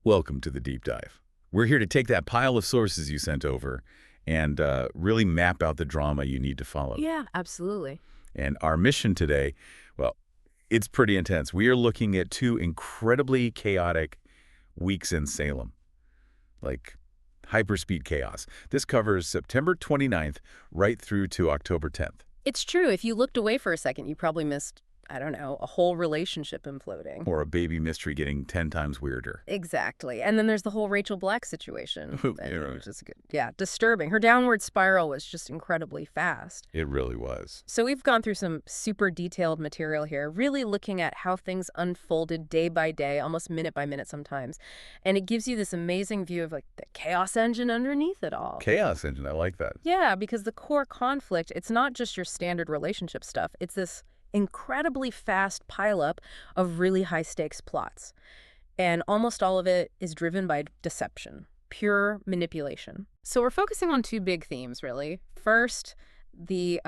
Welcome to the deep dive. We're here to take that pile of sources you sent over and really map out the drama you need to follow. Yeah, absolutely. And our mission today, well, it's pretty intense. We are looking at 2 incredibly chaotic weeks in Salem, like hyperspeed chaos. This covers September 29th right through to October 10th. It's true. If you looked away for a second, you probably missed, I don't know, a whole relationship imploding. Or a baby mystery getting 10 times weirder. Exactly. And then there's the whole Rachel Black situation, Yeah. which is good. Yeah, disturbing. Her downward spiral was just incredibly fast. It really was. So we've gone through some super detailed material here, really looking at how things unfolded day by day, almost minute by minute sometimes. And it gives you this amazing view of like the chaos engine underneath it all. Chaos engine, I like that. Yeah, because the core conflict, it's not just your standard relationship stuff. It's this incredibly fast pileup of really high-stakes plots. And almost all of it is driven by deception, pure manipulation. So we're focusing on 2 big themes, really. First, the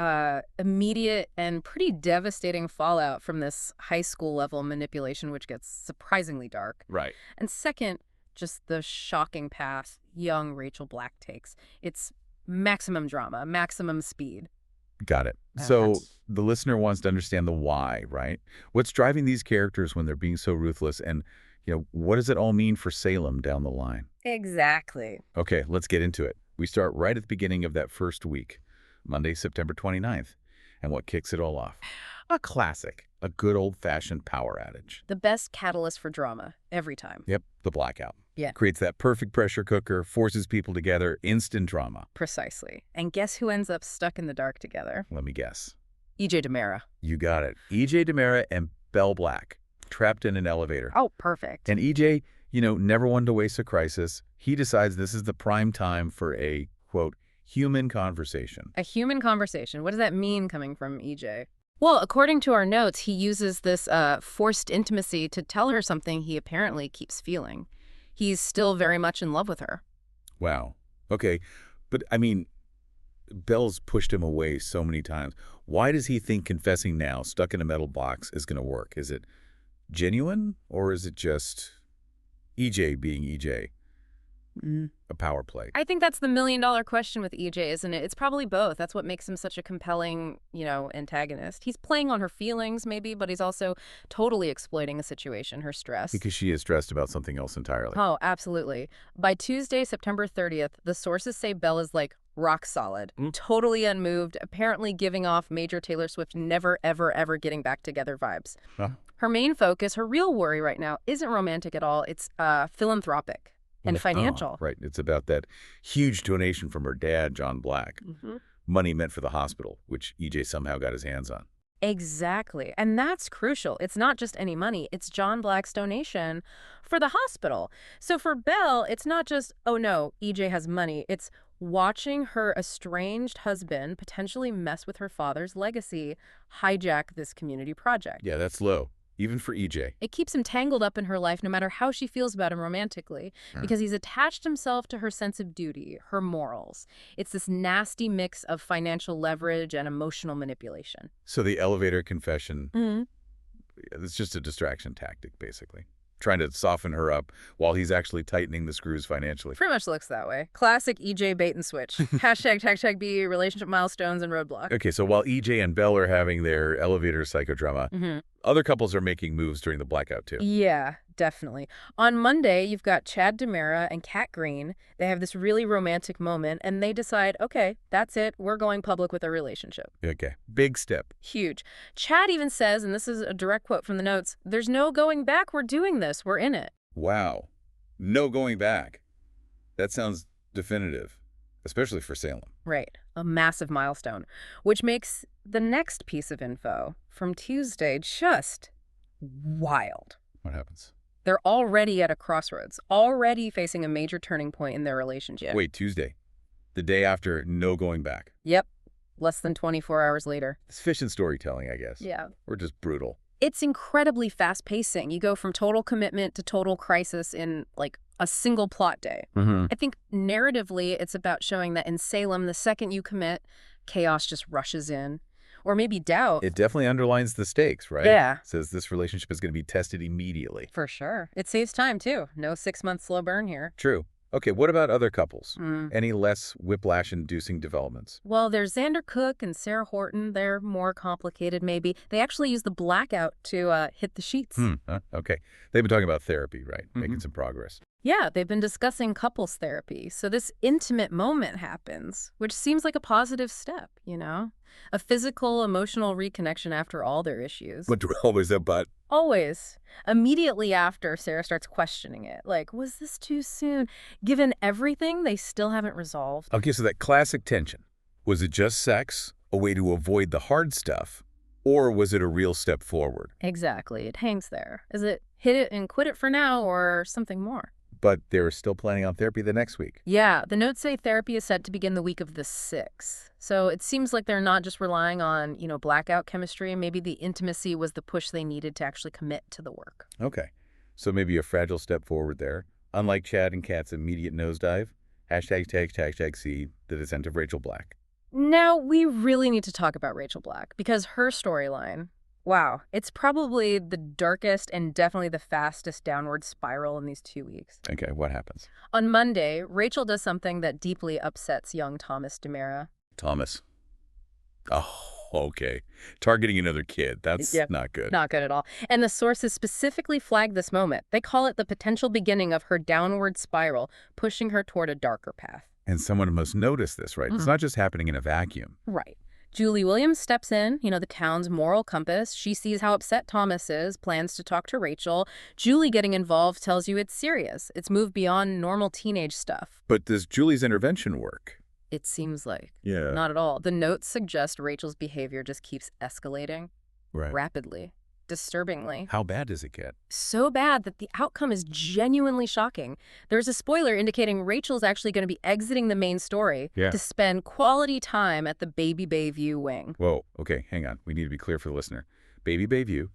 immediate and pretty devastating fallout from this high school-level manipulation, which gets surprisingly dark. Right. And second, just the shocking path young Rachel Black takes. It's maximum drama, maximum speed. Got it. So That's- the listener wants to understand the why, right? What's driving these characters when they're being so ruthless? And, what does it all mean for Salem down the line? Exactly. Okay, let's get into it. We start right at the beginning of that first week, Monday, September 29th. And what kicks it all off? A classic, a good old-fashioned power outage. The best catalyst for drama, every time. Yep, the blackout. Yeah. Creates that perfect pressure cooker, forces people together, instant drama. Precisely. And guess who ends up stuck in the dark together? Let me guess. E.J. DiMera. You got it. E.J. DiMera and Belle Black, trapped in an elevator. Oh, perfect. And E.J., never one to waste a crisis. He decides this is the prime time for a, quote, human conversation. A human conversation. What does that mean coming from E.J.? Well, according to our notes, he uses this forced intimacy to tell her something he apparently keeps feeling. He's still very much in love with her. Wow. Okay. But, Belle's pushed him away so many times. Why does he think confessing now, stuck in a metal box, is going to work? Is it genuine, or is it just E.J. being E.J.? A power play? I think that's the million-dollar question with E.J., isn't it? It's probably both. That's what makes him such a compelling, antagonist. He's playing on her feelings, maybe, but he's also totally exploiting a situation, her stress. Because she is stressed about something else entirely. Oh, absolutely. By Tuesday, September 30th, the sources say Belle is like rock solid, totally unmoved, apparently giving off Major Taylor Swift never, ever, ever getting back together vibes. Huh? Her main focus, her real worry right now, isn't romantic at all. It's philanthropic and financial. Oh, right. It's about that huge donation from her dad, John Black. Money meant for the hospital, which E.J. somehow got his hands on. Exactly. And that's crucial. It's not just any money. It's John Black's donation for the hospital. So for Belle, it's not just, oh no, E.J. has money. It's watching her estranged husband potentially mess with her father's legacy, hijack this community project. Yeah, that's low, even for E.J. It keeps him tangled up in her life no matter how she feels about him romantically, because he's attached himself to her sense of duty, her morals. It's this nasty mix of financial leverage and emotional manipulation. So the elevator confession, it's just a distraction tactic, basically. Trying to soften her up while he's actually tightening the screws financially. Pretty much looks that way. Classic EJ bait and switch. Hashtag B, relationship milestones and roadblock. Okay, so while E.J. and Belle are having their elevator psychodrama, other couples are making moves during the blackout, too. Yeah, definitely. On Monday, you've got Chad DiMera and Kat Green. They have this really romantic moment, and they decide, okay, that's it. We're going public with our relationship. Okay, big step. Huge. Chad even says, and this is a direct quote from the notes, there's no going back. We're doing this. We're in it. Wow. No going back. That sounds definitive, especially for Salem. Right. A massive milestone, which makes the next piece of info from Tuesday just wild. What happens? They're already at a crossroads, already facing a major turning point in their relationship. Wait, Tuesday. The day after no going back. Yep. Less than 24 hours later. It's efficient storytelling, I guess. Yeah. Or just brutal. It's incredibly fast-pacing. You go from total commitment to total crisis in, like, a single plot day. I think narratively, it's about showing that in Salem, the second you commit, chaos just rushes in. or maybe doubt. It definitely underlines the stakes, right? Yeah. Says this relationship is going to be tested immediately. For sure. It saves time, too. No 6-month slow burn here. True. Okay, what about other couples? Mm. Any less whiplash-inducing developments? Well, there's Xander Cook and Sarah Horton. They're more complicated, maybe. They actually use the blackout to hit the sheets. Okay. They've been talking about therapy, right? Making some progress. Yeah, they've been discussing couples therapy. So this intimate moment happens, which seems like a positive step, you know? A physical, emotional reconnection after all their issues. But always a but. Always. Immediately after, Sarah starts questioning it. Like, was this too soon? Given everything, they still haven't resolved. Okay, so that classic tension. Was it just sex, a way to avoid the hard stuff, or was it a real step forward? Exactly. It hangs there. Is it hit it and quit it for now or something more? But they're still planning on therapy the next week. Yeah, the notes say therapy is set to begin the week of the 6th. So it seems like they're not just relying on, blackout chemistry. Maybe the intimacy was the push they needed to actually commit to the work. Okay, so maybe a fragile step forward there. Unlike Chad and Kat's immediate nosedive, ###C, the descent of Rachel Black. Now, we really need to talk about Rachel Black because her storyline, wow, it's probably the darkest and definitely the fastest downward spiral in these 2 weeks. Okay, what happens? On Monday, Rachel does something that deeply upsets young Thomas DiMera. Thomas. Oh, okay. Targeting another kid. That's not good. Not good at all. And the sources specifically flag this moment. They call it the potential beginning of her downward spiral, pushing her toward a darker path. And someone must notice this, right? It's not just happening in a vacuum. Right. Julie Williams steps in, the town's moral compass. She sees how upset Thomas is, plans to talk to Rachel. Julie getting involved tells you it's serious. It's moved beyond normal teenage stuff. But does Julie's intervention work? It seems like. Yeah. Not at all. The notes suggest Rachel's behavior just keeps escalating Right. rapidly, disturbingly. How bad does it get? So bad that the outcome is genuinely shocking. There's a spoiler indicating Rachel's actually going to be exiting the main story to spend quality time at the Baby Bayview wing. Whoa, okay, hang on. We need to be clear for the listener. Baby Bayview,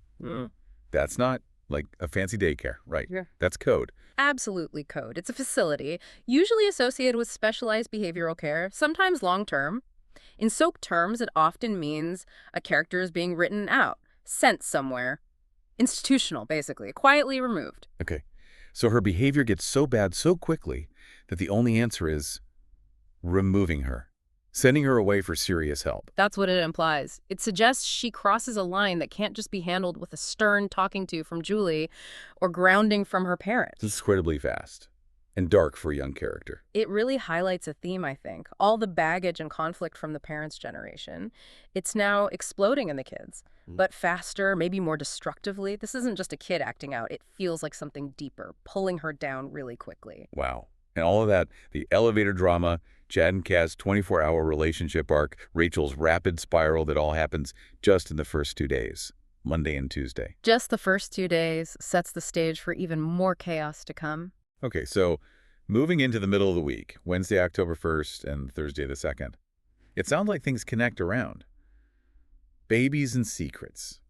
that's not like a fancy daycare, right? Yeah. That's code. Absolutely code. It's a facility, usually associated with specialized behavioral care, sometimes long-term. In soap terms, it often means a character is being written out, sent somewhere. Institutional, basically, quietly removed. Okay, so her behavior gets so bad so quickly that the only answer is removing her, sending her away for serious help. That's what it implies. It suggests she crosses a line that can't just be handled with a stern talking to from Julie or grounding from her parents. It's incredibly fast and dark for a young character. It really highlights a theme, I think. All the baggage and conflict from the parents' generation. It's now exploding in the kids, but faster, maybe more destructively. This isn't just a kid acting out. It feels like something deeper, pulling her down really quickly. Wow. And all of that, the elevator drama, Chad and Kat's 24-hour relationship arc, Rachel's rapid spiral that all happens just in the first 2 days, Monday and Tuesday. Just the first 2 days sets the stage for even more chaos to come. Okay, so moving into the middle of the week, Wednesday, October 1st and Thursday the 2nd, it sounds like things connect around. Babies and secrets.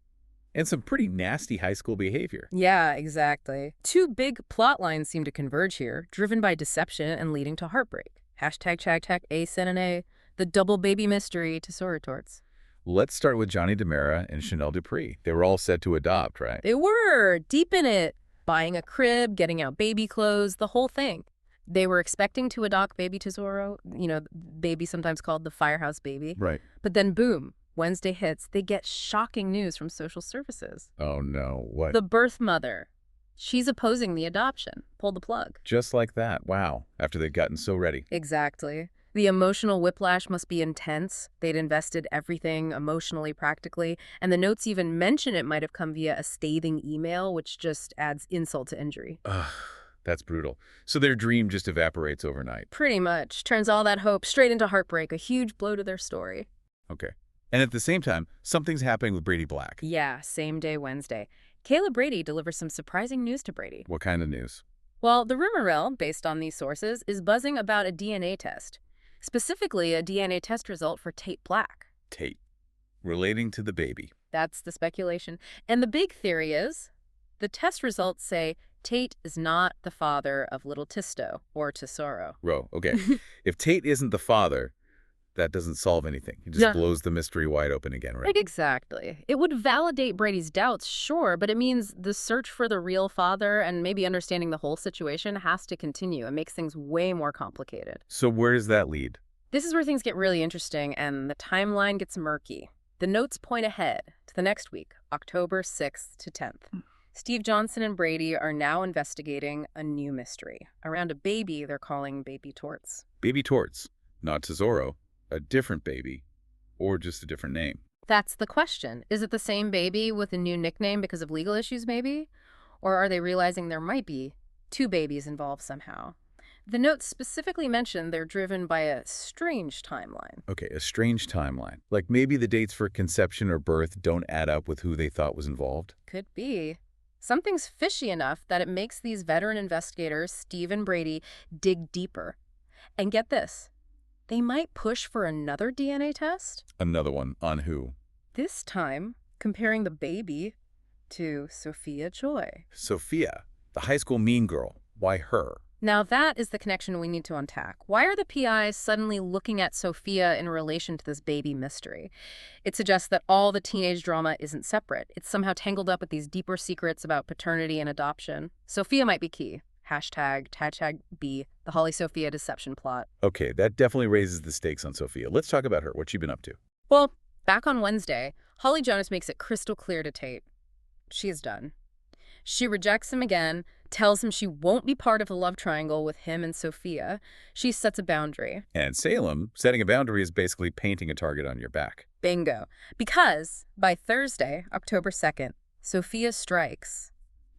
And some pretty nasty high school behavior. Yeah, exactly. 2 big plot lines seem to converge here, driven by deception and leading to heartbreak. ### Ace and an A, the double baby mystery to Sorotorts. Let's start with Johnny DiMera and Chanel Dupree. They were all set to adopt, right? They were deep in it, buying a crib, getting out baby clothes, the whole thing. They were expecting to adopt baby Tesoro, baby sometimes called the firehouse baby. Right. But then boom, Wednesday hits, they get shocking news from social services. Oh no, what? The birth mother. She's opposing the adoption. Pull the plug. Just like that. Wow. After they'd gotten so ready. Exactly. The emotional whiplash must be intense. They'd invested everything emotionally, practically, and the notes even mention it might have come via a scathing email, which just adds insult to injury. Ugh, that's brutal. So their dream just evaporates overnight. Pretty much. Turns all that hope straight into heartbreak, a huge blow to their story. Okay. And at the same time, something's happening with Brady Black. Yeah, same day Wednesday. Kayla Brady delivers some surprising news to Brady. What kind of news? Well, the rumor mill, based on these sources, is buzzing about a DNA test. Specifically, a DNA test result for Tate Black. Tate. Relating to the baby. That's the speculation. And the big theory is the test results say Tate is not the father of little Tisto or Tesoro. Whoa, okay. If Tate isn't the father, that doesn't solve anything. It just Yeah. blows the mystery wide open again, right? Exactly. It would validate Brady's doubts, sure, but it means the search for the real father and maybe understanding the whole situation has to continue. It makes things way more complicated. So where does that lead? This is where things get really interesting and the timeline gets murky. The notes point ahead to the next week, October 6th to 10th. Steve Johnson and Brady are now investigating a new mystery around a baby they're calling Baby Torts. Baby Torts, not Tesoro, a different baby, or just a different name. That's the question. Is it the same baby with a new nickname because of legal issues, maybe? Or are they realizing there might be two babies involved somehow? The notes specifically mention they're driven by a strange timeline. Okay, a strange timeline. Like maybe the dates for conception or birth don't add up with who they thought was involved? Could be. Something's fishy enough that it makes these veteran investigators, Steve and Brady, dig deeper. And get this, they might push for another DNA test? Another one. On who? This time, comparing the baby to Sophia Joy. Sophia, the high school mean girl. Why her? Now that is the connection we need to unpack. Why are the PIs suddenly looking at Sophia in relation to this baby mystery? It suggests that all the teenage drama isn't separate. It's somehow tangled up with these deeper secrets about paternity and adoption. Sophia might be key. Hashtag B, the Holly Sophia deception plot. Okay, that definitely raises the stakes on Sophia. Let's talk about her. What's she been up to? Well, back on Wednesday, Holly Jonas makes it crystal clear to Tate. She is done. She rejects him again, tells him she won't be part of a love triangle with him and Sophia. She sets a boundary. And Salem, setting a boundary is basically painting a target on your back. Bingo. Because by Thursday, October 2nd, Sophia strikes.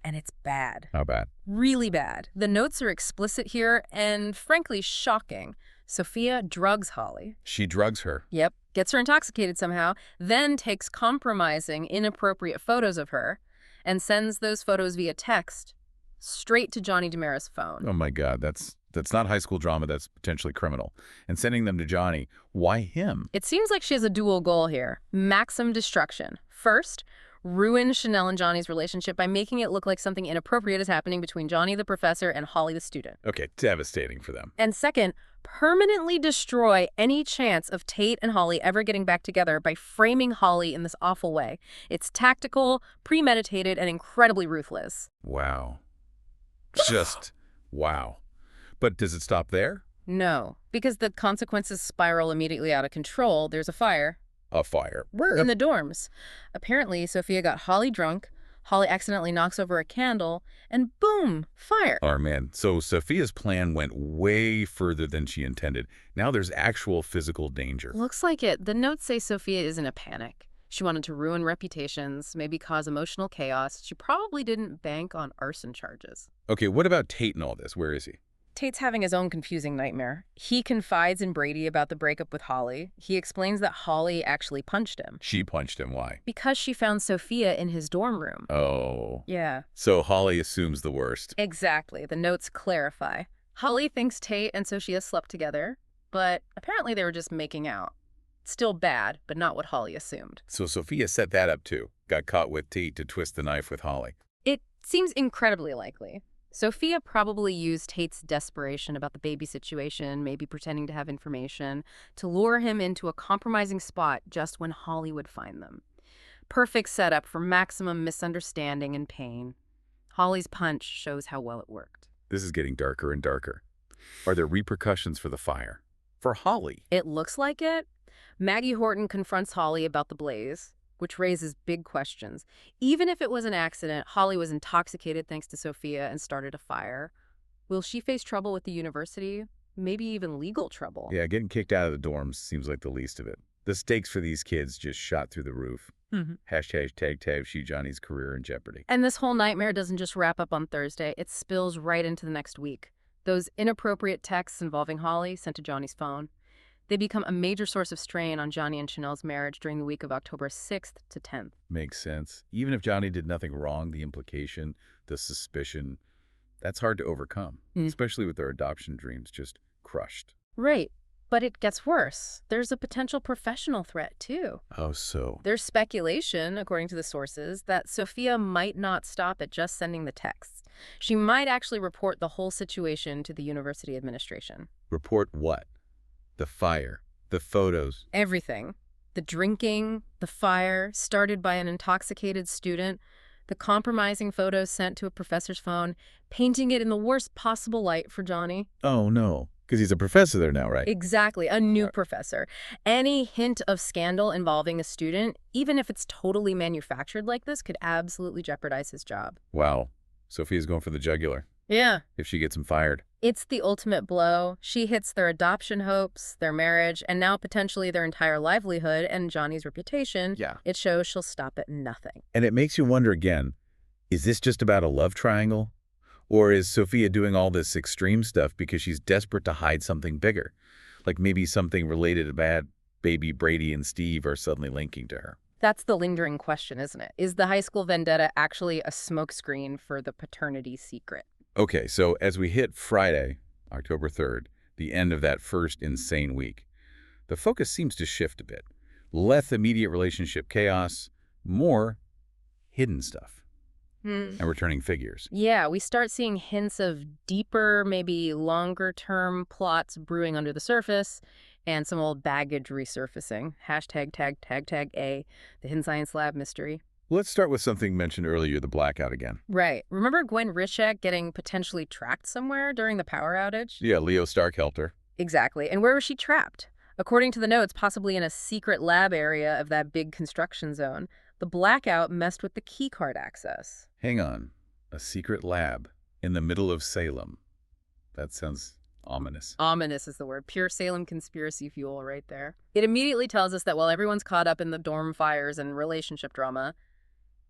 And it's bad. How bad? Really bad. The notes are explicit here and, frankly, shocking. Sophia drugs Holly. She drugs her. Yep. Gets her intoxicated somehow, then takes compromising, inappropriate photos of her and sends those photos via text straight to Johnny DeMera's phone. Oh my God, that's not high school drama, that's potentially criminal. And sending them to Johnny, why him? It seems like she has a dual goal here. Maximum destruction. First, ruin Chanel and Johnny's relationship by making it look like something inappropriate is happening between Johnny the professor and Holly the student. Okay, devastating for them. And second, permanently destroy any chance of Tate and Holly ever getting back together by framing Holly in this awful way. It's tactical, premeditated, and incredibly ruthless. Wow. Just wow. But does it stop there? No, because the consequences spiral immediately out of control. There's a fire. A fire. Where? In the dorms. Apparently, Sophia got Holly drunk. Holly accidentally knocks over a candle, and boom, fire. Oh, man. So Sophia's plan went way further than she intended. Now there's actual physical danger. Looks like it. The notes say Sophia is in a panic. She wanted to ruin reputations, maybe cause emotional chaos. She probably didn't bank on arson charges. Okay, what about Tate in all this? Where is he? Tate's having his own confusing nightmare. He confides in Brady about the breakup with Holly. He explains that Holly actually punched him. She punched him. Why? Because she found Sophia in his dorm room. Oh. Yeah. So Holly assumes the worst. Exactly. The notes clarify. Holly thinks Tate and Sophia slept together, but apparently they were just making out. Still bad, but not what Holly assumed. So Sophia set that up too. Got caught with Tate to twist the knife with Holly. It seems incredibly likely. Sophia probably used Tate's desperation about the baby situation, maybe pretending to have information, to lure him into a compromising spot just when Holly would find them. Perfect setup for maximum misunderstanding and pain. Holly's punch shows how well it worked. This is getting darker and darker. Are there repercussions for the fire? For Holly? It looks like it. Maggie Horton confronts Holly about the blaze, which raises big questions. Even if it was an accident, Holly was intoxicated thanks to Sophia and started a fire. Will she face trouble with the university? Maybe even legal trouble? Yeah, getting kicked out of the dorms seems like the least of it. The stakes for these kids just shot through the roof. Hashtag She Johnny's career in jeopardy. And this whole nightmare doesn't just wrap up on Thursday. It spills right into the next week. Those inappropriate texts involving Holly sent to Johnny's phone. They become a major source of strain on Johnny and Chanel's marriage during the week of October 6th to 10th. Makes sense. Even if Johnny did nothing wrong, the implication, the suspicion, that's hard to overcome, especially with their adoption dreams just crushed. Right. But it gets worse. There's a potential professional threat, too. Oh, so? There's speculation, according to the sources, that Sophia might not stop at just sending the texts. She might actually report the whole situation to the university administration. Report what? The fire. The photos. Everything. The drinking, the fire, started by an intoxicated student, the compromising photos sent to a professor's phone, painting it in the worst possible light for Johnny. Oh, no. Because he's a professor there now, right? Exactly, a new professor. Any hint of scandal involving a student, even if it's totally manufactured like this, could absolutely jeopardize his job. Wow. Sophia's going for the jugular. Yeah. If she gets him fired. It's the ultimate blow. She hits their adoption hopes, their marriage, and now potentially their entire livelihood and Johnny's reputation. Yeah. It shows she'll stop at nothing. And it makes you wonder again, is this just about a love triangle? Or is Sophia doing all this extreme stuff because she's desperate to hide something bigger? Like maybe something related to bad baby Brady and Steve are suddenly linking to her. That's the lingering question, isn't it? Is the high school vendetta actually a smokescreen for the paternity secret? Okay, so as we hit Friday, October 3rd, the end of that first insane week, the focus seems to shift a bit. Less immediate relationship chaos, more hidden stuff and returning figures. Yeah, we start seeing hints of deeper, maybe longer-term plots brewing under the surface and some old baggage resurfacing. Hashtag tag A, the Hidden Science Lab mystery. Let's start with something mentioned earlier, the blackout again. Right. Remember Gwen Rishak getting potentially trapped somewhere during the power outage? Yeah, Leo Starkhelter. Exactly. And where was she trapped? According to the notes, possibly in a secret lab area of that big construction zone. The blackout messed with the keycard access. Hang on. A secret lab in the middle of Salem. That sounds ominous. Ominous is the word. Pure Salem conspiracy fuel right there. It immediately tells us that while everyone's caught up in the dorm fires and relationship drama,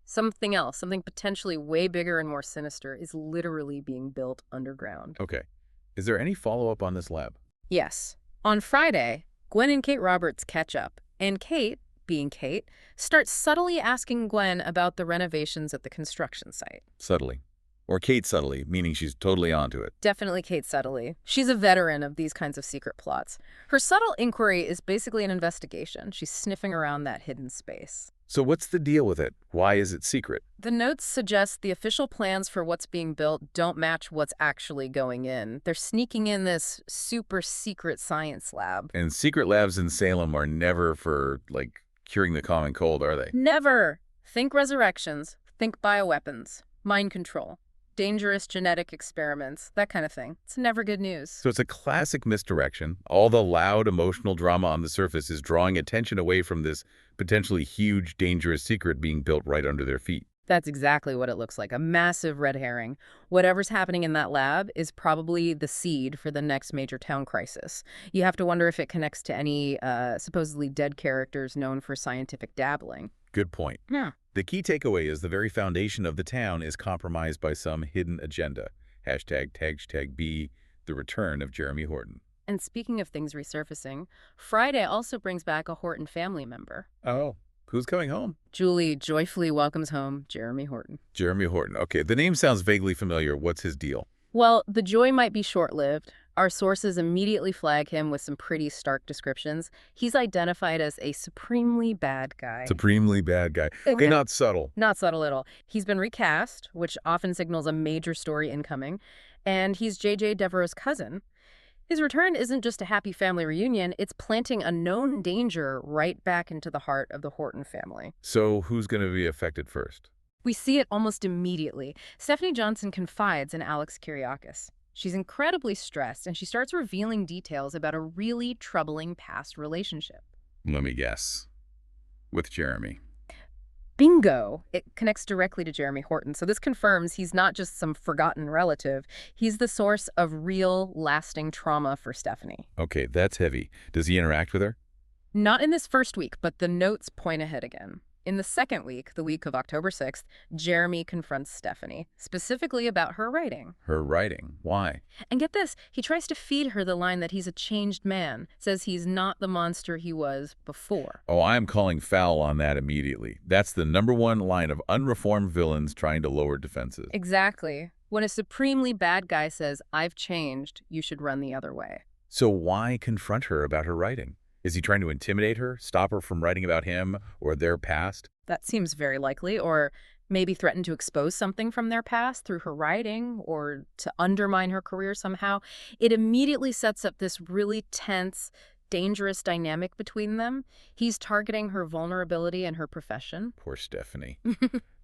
something else, something potentially way bigger and more sinister, is literally being built underground. Okay. Is there any follow-up on this lab? Yes. On Friday, Gwen and Kate Roberts catch up, and Kate, being Kate, starts subtly asking Gwen about the renovations at the construction site. Subtly. Or Kate subtly, meaning she's totally onto it. Definitely Kate subtly. She's a veteran of these kinds of secret plots. Her subtle inquiry is basically an investigation. She's sniffing around that hidden space. So what's the deal with it? Why is it secret? The notes suggest the official plans for what's being built don't match what's actually going in. They're sneaking in this super secret science lab. And secret labs in Salem are never for, like, curing the common cold, are they? Never. Think resurrections. Think bioweapons. Mind control. Dangerous genetic experiments. That kind of thing. It's never good news. So it's a classic misdirection. All the loud, emotional drama on the surface is drawing attention away from this potentially huge, dangerous secret being built right under their feet. That's exactly what it looks like. A massive red herring. Whatever's happening in that lab is probably the seed for the next major town crisis. You have to wonder if it connects to any supposedly dead characters known for scientific dabbling. Good point. Yeah. The key takeaway is the very foundation of the town is compromised by some hidden agenda. Hashtag B, the return of Jeremy Horton. And speaking of things resurfacing, Friday also brings back a Horton family member. Oh, who's coming home? Julie joyfully welcomes home Jeremy Horton. Jeremy Horton. Okay, the name sounds vaguely familiar. What's his deal? Well, the joy might be short-lived. Our sources immediately flag him with some pretty stark descriptions. He's identified as a supremely bad guy. Supremely bad guy. Okay, not subtle. Not subtle at all. He's been recast, which often signals a major story incoming, and he's J.J. Devereaux's cousin. His return isn't just a happy family reunion, it's planting a known danger right back into the heart of the Horton family. So who's going to be affected first? We see it almost immediately. Stephanie Johnson confides in Alex Kyriakis. She's incredibly stressed, and she starts revealing details about a really troubling past relationship. Let me guess. With Jeremy. Bingo! It connects directly to Jeremy Horton, so this confirms he's not just some forgotten relative. He's the source of real, lasting trauma for Stephanie. Okay, that's heavy. Does he interact with her? Not in this first week, but the notes point ahead again. In the second week, the week of October 6th, Jeremy confronts Stephanie, specifically about her writing. Her writing? Why? And get this, he tries to feed her the line that he's a changed man, says he's not the monster he was before. Oh, I'm calling foul on that immediately. That's the #1 line of unreformed villains trying to lower defenses. Exactly. When a supremely bad guy says, "I've changed, you should run the other way." So why confront her about her writing? Is he trying to intimidate her, stop her from writing about him or their past? That seems very likely, or maybe threaten to expose something from their past through her writing or to undermine her career somehow. It immediately sets up this really tense, dangerous dynamic between them. He's targeting her vulnerability and her profession. Poor Stephanie.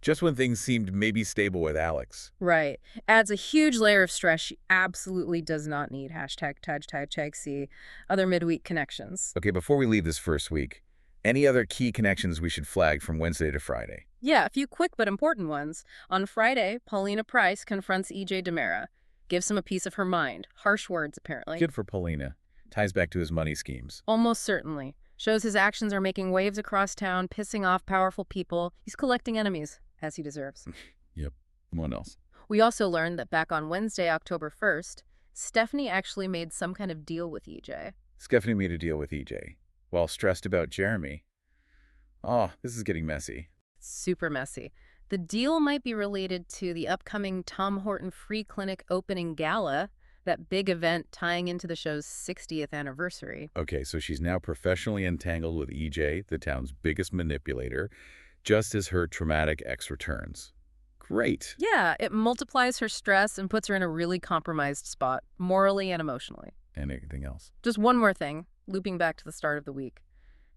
Just when things seemed maybe stable with Alex. Right. Adds a huge layer of stress she absolutely does not need. #, see other midweek connections. Okay, before we leave this first week, any other key connections we should flag from Wednesday to Friday? Yeah, a few quick but important ones. On Friday, Paulina Price confronts E.J. DeMera. Gives him a piece of her mind. Harsh words, apparently. Good for Paulina. Ties back to his money schemes. Almost certainly. Shows his actions are making waves across town, pissing off powerful people. He's collecting enemies, as he deserves. Yep. What else? We also learned that back on Wednesday, October 1st, Stephanie actually made some kind of deal with EJ. Stephanie made a deal with EJ while stressed about Jeremy. Oh, this is getting messy. Super messy. The deal might be related to the upcoming Tom Horton Free Clinic opening gala, that big event tying into the show's 60th anniversary. Okay, so she's now professionally entangled with EJ, the town's biggest manipulator, just as her traumatic ex returns. Great. Yeah, it multiplies her stress and puts her in a really compromised spot, morally and emotionally. And anything else? Just one more thing, looping back to the start of the week.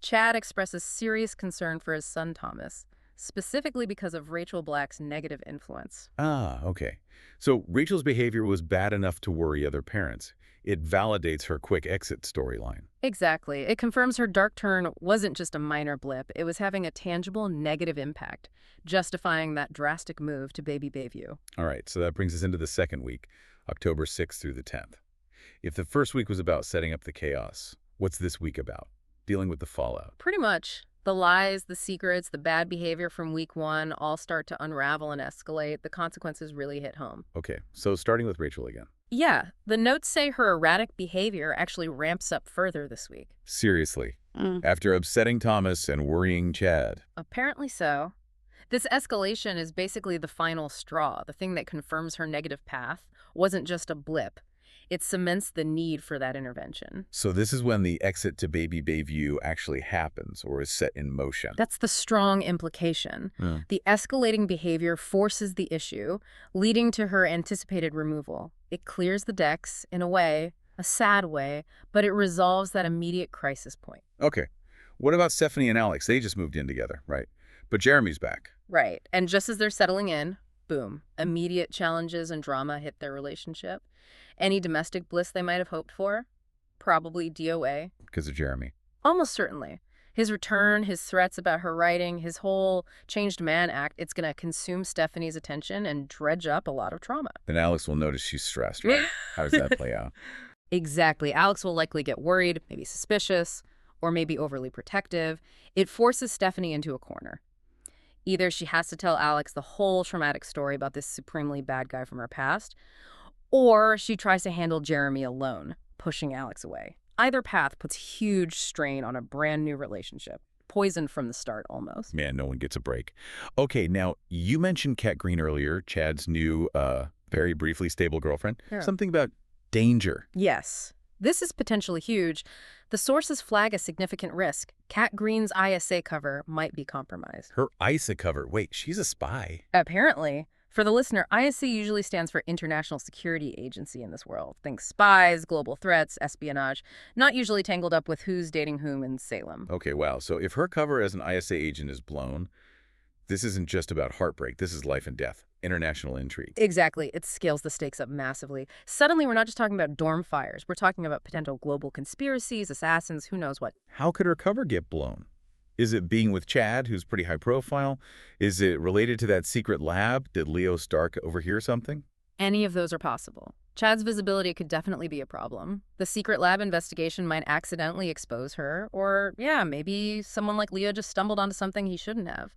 Chad expresses serious concern for his son Thomas, specifically because of Rachel Black's negative influence. Ah, okay. So Rachel's behavior was bad enough to worry other parents. It validates her quick exit storyline. Exactly. It confirms her dark turn wasn't just a minor blip. It was having a tangible negative impact, justifying that drastic move to Baby Bayview. All right, so that brings us into the second week, October 6th through the 10th. If the first week was about setting up the chaos, what's this week about? Dealing with the fallout. Pretty much. The lies, the secrets, the bad behavior from week one all start to unravel and escalate. The consequences really hit home. Okay, so starting with Rachel again. Yeah, the notes say her erratic behavior actually ramps up further this week. Seriously. After upsetting Thomas and worrying Chad. Apparently so. This escalation is basically the final straw. The thing that confirms her negative path wasn't just a blip. It cements the need for that intervention. So this is when the exit to Baby Bayview actually happens or is set in motion. That's the strong implication. The escalating behavior forces the issue, leading to her anticipated removal. It clears the decks, in a way, a sad way, but it resolves that immediate crisis point. Okay. What about Stephanie and Alex? They just moved in together, right? But Jeremy's back. Right. And just as they're settling in, boom, immediate challenges and drama hit their relationship. Any domestic bliss they might have hoped for? Probably DOA. Because of Jeremy. Almost certainly. His return, his threats about her writing, his whole changed man act, it's going to consume Stephanie's attention and dredge up a lot of trauma. Then Alex will notice she's stressed, right? How does that play out? Exactly. Alex will likely get worried, maybe suspicious, or maybe overly protective. It forces Stephanie into a corner. Either she has to tell Alex the whole traumatic story about this supremely bad guy from her past, or she tries to handle Jeremy alone, pushing Alex away. Either path puts huge strain on a brand new relationship. Poisoned from the start, almost. Man, no one gets a break. Okay, now, you mentioned Kat Green earlier, Chad's new, very briefly stable girlfriend. Yeah. Something about danger. Yes. This is potentially huge. The sources flag a significant risk. Kat Green's ISA cover might be compromised. Her ISA cover. Wait, she's a spy. Apparently. For the listener, ISA usually stands for International Security Agency in this world. Think spies, global threats, espionage, not usually tangled up with who's dating whom in Salem. Okay, wow. So if her cover as an ISA agent is blown, this isn't just about heartbreak. This is life and death. International intrigue. Exactly. It scales the stakes up massively. Suddenly, we're not just talking about dorm fires. We're talking about potential global conspiracies, assassins, who knows what. How could her cover get blown? Is it being with Chad, who's pretty high profile? Is it related to that secret lab? Did Leo Stark overhear something? Any of those are possible. Chad's visibility could definitely be a problem. The secret lab investigation might accidentally expose her, or, yeah, maybe someone like Leo just stumbled onto something he shouldn't have.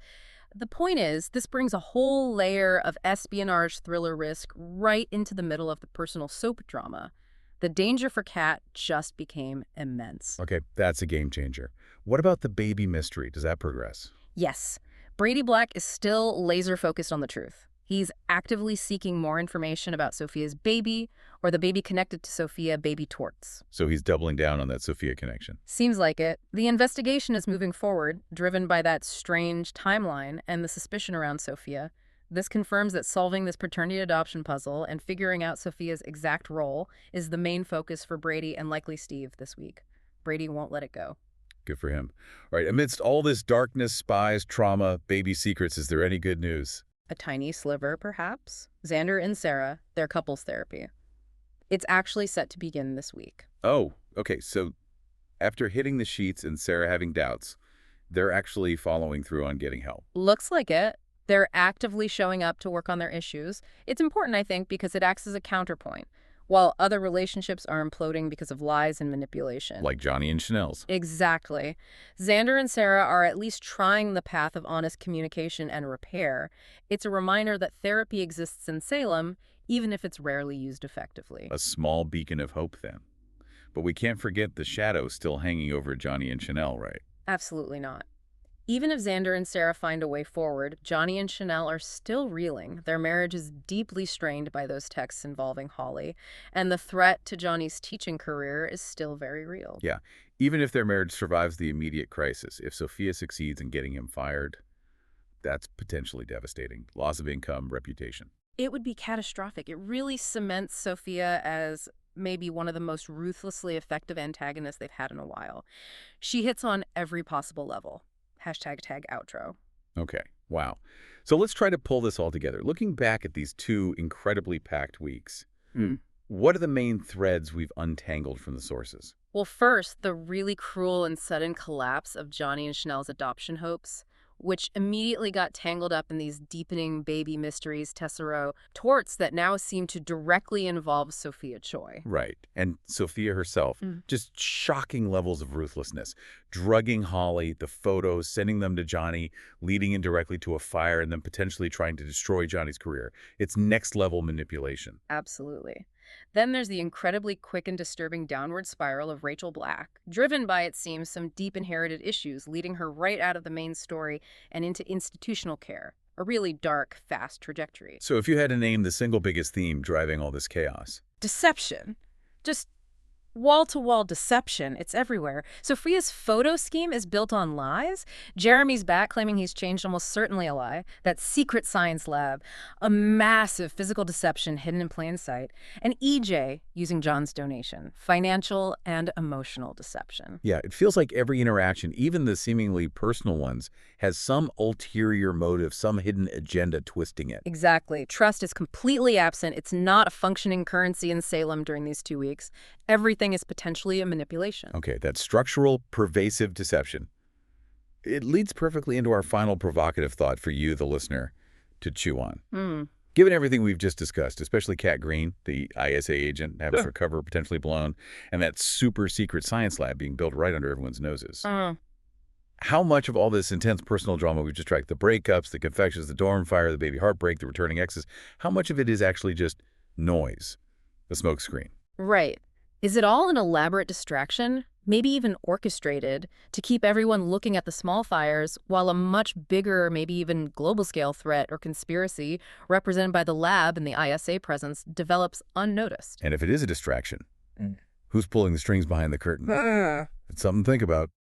The point is, this brings a whole layer of espionage thriller risk right into the middle of the personal soap drama. The danger for Kat just became immense. Okay, that's a game changer. What about the baby mystery? Does that progress? Yes, Brady Black is still laser focused on the truth. He's actively seeking more information about Sophia's baby, or the baby connected to Sophia, baby Torts. So he's doubling down on that Sophia connection. Seems like it. The investigation is moving forward, driven by that strange timeline and the suspicion around Sophia. This confirms that solving this paternity adoption puzzle and figuring out Sophia's exact role is the main focus for Brady and likely Steve this week. Brady won't let it go. Good for him. All right, amidst all this darkness, spies, trauma, baby secrets, is there any good news? A tiny sliver, perhaps. Xander and Sarah, their couples therapy. It's actually set to begin this week. Oh, okay, so after hitting the sheets and Sarah having doubts, they're actually following through on getting help. Looks like it. They're actively showing up to work on their issues. It's important, I think, because it acts as a counterpoint, while other relationships are imploding because of lies and manipulation. Like Johnny and Chanel's. Exactly. Xander and Sarah are at least trying the path of honest communication and repair. It's a reminder that therapy exists in Salem, even if it's rarely used effectively. A small beacon of hope, then. But we can't forget the shadow still hanging over Johnny and Chanel, right? Absolutely not. Even if Xander and Sarah find a way forward, Johnny and Chanel are still reeling. Their marriage is deeply strained by those texts involving Holly, and the threat to Johnny's teaching career is still very real. Yeah, even if their marriage survives the immediate crisis, if Sophia succeeds in getting him fired, that's potentially devastating. Loss of income, reputation. It would be catastrophic. It really cements Sophia as maybe one of the most ruthlessly effective antagonists they've had in a while. She hits on every possible level. #tag outro. Okay, wow. So let's try to pull this all together. Looking back at these 2 incredibly packed weeks, what are the main threads we've untangled from the sources? Well, first, the really cruel and sudden collapse of Johnny and Chanel's adoption hopes, which immediately got tangled up in these deepening baby mysteries, Tessero torts that now seem to directly involve Sophia Choi. Right. And Sophia herself, just shocking levels of ruthlessness. Drugging Holly, the photos, sending them to Johnny, leading indirectly to a fire, and then potentially trying to destroy Johnny's career. It's next-level manipulation. Absolutely. Then there's the incredibly quick and disturbing downward spiral of Rachel Black, driven by, it seems, some deep inherited issues, leading her right out of the main story and into institutional care. A really dark, fast trajectory. So if you had to name the single biggest theme driving all this chaos. Deception. Just wall-to-wall deception. It's everywhere. Sophia's photo scheme is built on lies. Jeremy's back claiming he's changed, almost certainly a lie. That secret science lab. A massive physical deception hidden in plain sight. And EJ using John's donation. Financial and emotional deception. Yeah, it feels like every interaction, even the seemingly personal ones, has some ulterior motive, some hidden agenda twisting it. Exactly. Trust is completely absent. It's not a functioning currency in Salem during these 2 weeks. Everything is potentially a manipulation. Okay, that's structural, pervasive deception. It leads perfectly into our final provocative thought for you, the listener, to chew on. Given everything we've just discussed, especially Kat Green, the ISA agent, having her cover potentially blown, and that super secret science lab being built right under everyone's noses. How much of all this intense personal drama we've just tracked, the breakups, the confessions, the dorm fire, the baby heartbreak, the returning exes, how much of it is actually just noise, the smoke screen? Right. Is it all an elaborate distraction, maybe even orchestrated, to keep everyone looking at the small fires while a much bigger, maybe even global-scale threat or conspiracy, represented by the lab and the ISA presence, develops unnoticed? And if it is a distraction, who's pulling the strings behind the curtain? It's something to think about.